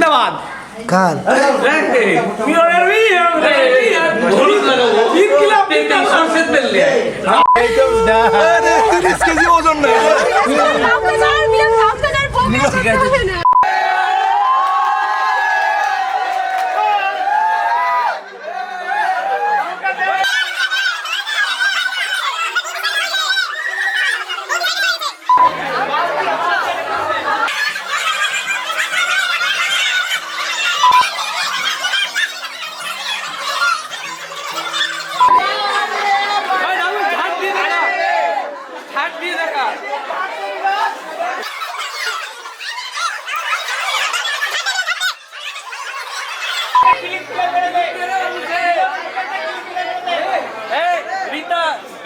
জিন্দাবাদ। কার ওজন না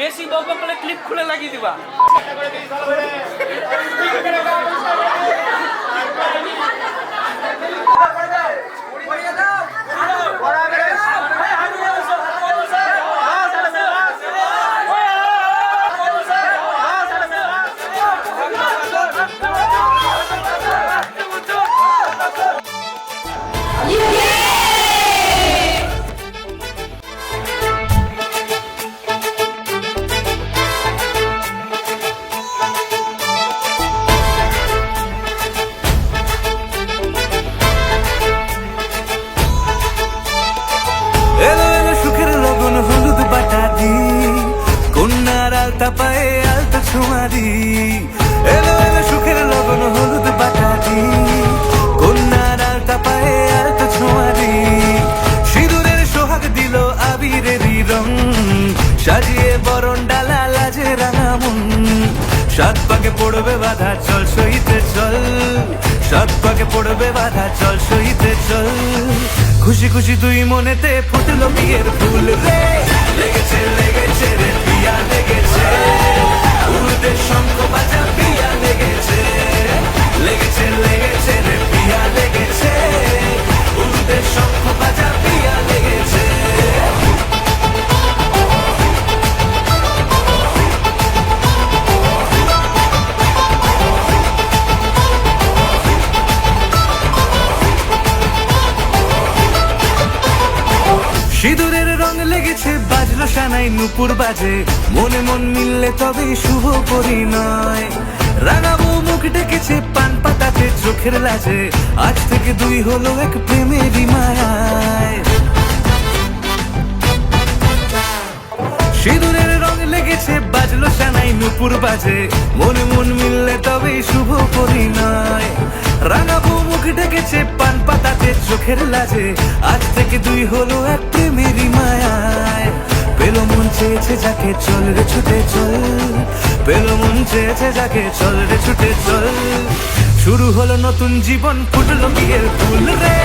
বেশি বকবক করলে ক্লিপ খুলে লাগিয়ে দিবা। পায়ে আলতা ছোঁয়া দি এলো এলো সুখের লগন হলুদ বাটা দি কন্যার আলতা পায়ে আলতা ছোঁয়া দি সিঁদুরের সোহাগ দিল আবিরেরই রং সাজিয়ে বরণ ডালা লাজে রাঙা মন সাত পাকে পড়বে বাধা চল সইতে চল সাত পাকে পড়বে বাধা চল সইতে চল খুশি খুশি দুই মনেতে ফুটলো বিয়ের ফুল রে লেগেছে লেগেছে রে পিয়া লেগেছে উড়তে শঙ্খ বাজা পিয়া লেগেছে লেগেছে লেগেছে রে পিয়া লেগেছে উড়তে শঙ্খ বাজা পিয়া লেগেছে সিঁদুরের রং লেগেছে বাজলো সানাই নুপুর বাজে মনে মন মিললে তবে শুভ পরিণয় রাঙাবো মুখ ডেকেছে পান পাতাতে চোখের লাজে আজ থেকে দুই হলো এক প্রেমেরই মায়ায় সিঁদুরের রং লেগেছে বাজলো সানাই নুপুর বাজে মনে মন মিললে তবে শুভ পরিণয় রাঙাবো মুখ ডেকেছে পান পাতাতে চোখের লাজে আজ থেকে দুই হলো এক প্রেমেরই মায়ায় পেলো মন চেয়েছে যাকে চল রে ছুটে চল পেলো মন চেয়েছে যাকে চল রে ছুটে চল শুরু হলো নতুন জীবন ফুটলো বিয়ের ফুল রে